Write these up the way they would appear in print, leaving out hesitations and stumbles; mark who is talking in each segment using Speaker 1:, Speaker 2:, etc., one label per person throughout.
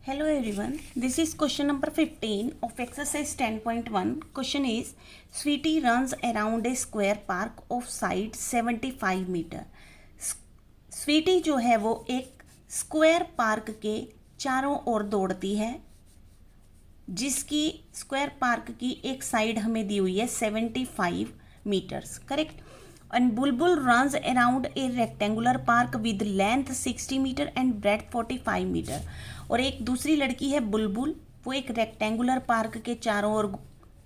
Speaker 1: Hello everyone, this is question number 15 of exercise 10.1. Question is, Sweetie runs around a square park of side 75 meter. Sweety जो है वो एक square park के चारों ओर दौड़ती है, जिसकी स्क्वायर पार्क की एक साइड हमें दी हुई है 75 meters. Correct. And Bulbul runs around a rectangular park with length 60 meter and breadth 45 meter. और एक दूसरी लड़की है बुलबुल, वो एक रेक्टेंगुलर पार्क के चारों ओर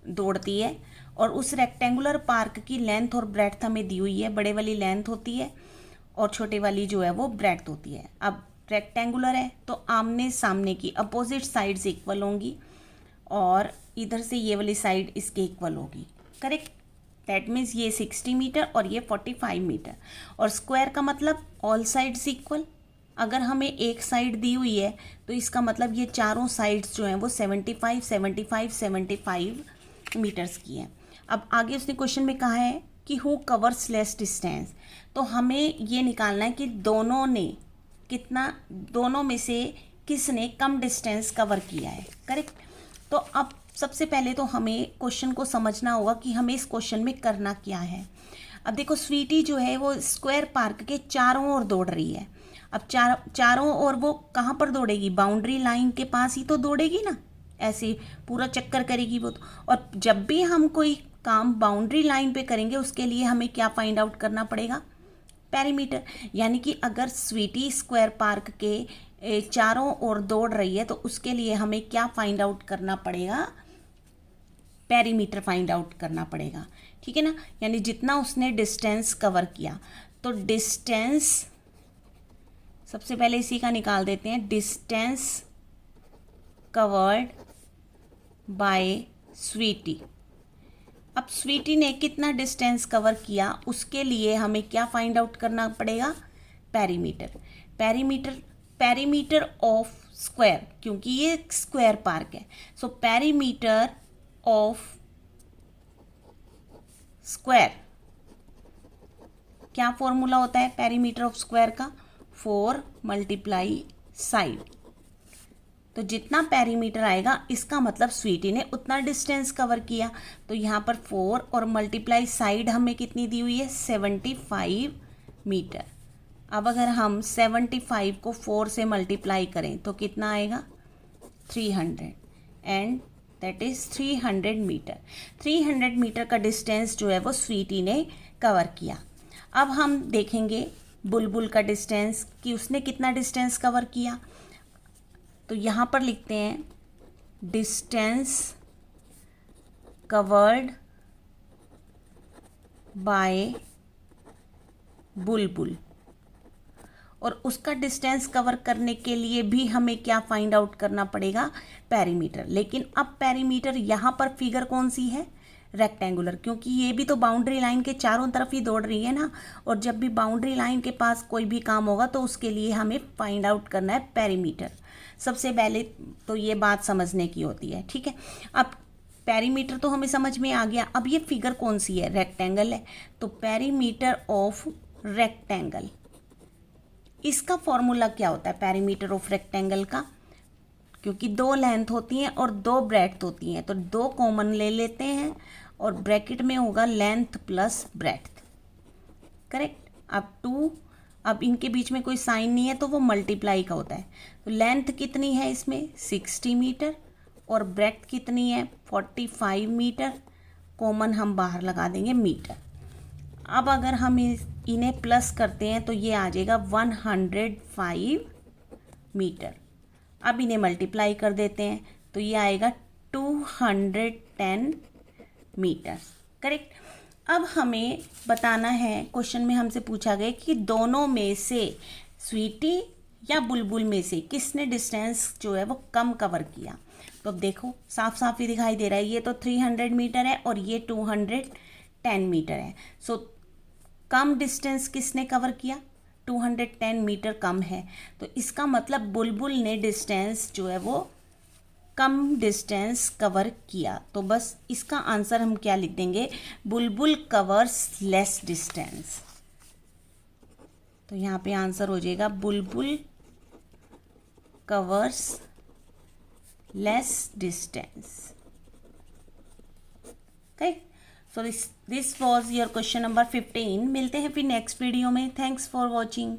Speaker 1: दौड़ती है और उस रेक्टेंगुलर पार्क की लेंथ और ब्रेड्थ हमें दी हुई है. बड़े वाली लेंथ होती है और छोटे वाली जो है वो ब्रेड्थ होती है. अब रेक्टेंगुलर है तो आमने सामने की अपोजिट साइड्स इक्वल होंगी और इधर से ये वाली साइड इसके इक्वल होगी. करेक्ट. दैट मीन्स ये 60 मीटर और ये 45 मीटर. और स्क्वायर का मतलब ऑल साइड्स इक्वल. अगर हमें एक साइड दी हुई है तो इसका मतलब ये चारों साइड्स जो हैं वो 75, 75, 75 मीटर्स की हैं. अब आगे उसने क्वेश्चन में कहा है कि हु कवर्स लेस डिस्टेंस. तो हमें ये निकालना है कि दोनों में से किसने कम डिस्टेंस कवर किया है. करेक्ट. तो अब सबसे पहले तो हमें क्वेश्चन को समझना होगा कि हमें इस क्वेश्चन में करना क्या है. अब देखो, स्वीटी जो है वो स्क्वायर पार्क के चारों ओर दौड़ रही है. अब चारों ओर वो कहाँ पर दौड़ेगी? बाउंड्री लाइन के पास ही तो दौड़ेगी ना. ऐसे पूरा चक्कर करेगी वो तो. और जब भी हम कोई काम बाउंड्री लाइन पे करेंगे उसके लिए हमें क्या फाइंड आउट करना पड़ेगा? पेरीमीटर. यानी कि अगर स्वीटी स्क्वायर पार्क के चारों ओर दौड़ रही है तो उसके लिए हमें क्या फाइंड आउट करना पड़ेगा? पेरीमीटर फाइंड आउट करना पड़ेगा. ठीक है ना. यानी जितना उसने डिस्टेंस कवर किया. तो डिस्टेंस सबसे पहले इसी का निकाल देते हैं. Distance covered by Sweety. अब स्वीटी ने कितना डिस्टेंस कवर किया उसके लिए हमें क्या फाइंड आउट करना पड़ेगा? पेरीमीटर. पेरीमीटर ऑफ स्क्वायर, क्योंकि ये स्क्वायर पार्क है. सो पेरीमीटर ऑफ स्क्वायर, क्या फॉर्मूला होता है पेरीमीटर ऑफ स्क्वायर का? 4 मल्टीप्लाई साइड. तो जितना पेरीमीटर आएगा इसका मतलब स्वीटी ने उतना डिस्टेंस कवर किया. तो यहाँ पर 4 और मल्टीप्लाई साइड हमें कितनी दी हुई है? 75 मीटर. अब अगर हम 75 को 4 से मल्टीप्लाई करें तो कितना आएगा? 300. And that is 300 meter. 300 meter का डिस्टेंस जो है वो स्वीटी ने कवर किया. अब हम देखेंगे बुलबुल का डिस्टेंस कि उसने कितना डिस्टेंस कवर किया. तो यहाँ पर लिखते हैं डिस्टेंस कवर्ड बाय बुलबुल. और उसका डिस्टेंस कवर करने के लिए भी हमें क्या फाइंड आउट करना पड़ेगा? पेरीमीटर. लेकिन अब पेरीमीटर यहाँ पर फिगर कौन सी है? रेक्टेंगुलर, क्योंकि ये भी तो बाउंड्री लाइन के चारों तरफ ही दौड़ रही है ना. और जब भी बाउंड्री लाइन के पास कोई भी काम होगा तो उसके लिए हमें फाइंड आउट करना है पेरीमीटर. सबसे पहले तो ये बात समझने की होती है. ठीक है. अब पेरीमीटर तो हमें समझ में आ गया. अब ये फिगर कौन सी है? रेक्टेंगल है. तो पेरीमीटर ऑफ रेक्टेंगल, इसका फॉर्मूला क्या होता है पेरीमीटर ऑफ रेक्टेंगल का? क्योंकि 2 लेंथ होती हैं और 2 ब्रेड्थ होती हैं तो 2 कॉमन ले लेते हैं और ब्रैकेट में होगा लेंथ प्लस ब्रेड्थ. करेक्ट. अब इनके बीच में कोई साइन नहीं है तो वो मल्टीप्लाई का होता है. तो लेंथ कितनी है इसमें? 60 मीटर. और ब्रेड्थ कितनी है? 45 मीटर. कॉमन हम बाहर लगा देंगे मीटर. अब अगर हम इन्हें प्लस करते हैं तो ये आ जाएगा 105 मीटर. अब इन्हें मल्टीप्लाई कर देते हैं तो ये आएगा 210 मीटर. करेक्ट. अब हमें बताना है, क्वेश्चन में हमसे पूछा गया कि दोनों में से स्वीटी या बुलबुल में से किसने डिस्टेंस जो है वो कम कवर किया. तो अब देखो साफ साफ ही दिखाई दे रहा है. ये तो 300 मीटर है और ये 210 मीटर है. सो कम डिस्टेंस किसने कवर किया? 210 मीटर कम है. तो इसका मतलब बुलबुल ने डिस्टेंस जो है वो कम डिस्टेंस कवर किया. तो बस इसका आंसर हम क्या लिख देंगे? बुलबुल कवर्स लेस डिस्टेंस. तो यहाँ पे आंसर हो जाएगा बुलबुल covers less distance. Okay, so this was your question number 15. मिलते हैं फिर नेक्स्ट वीडियो में. Thanks for watching.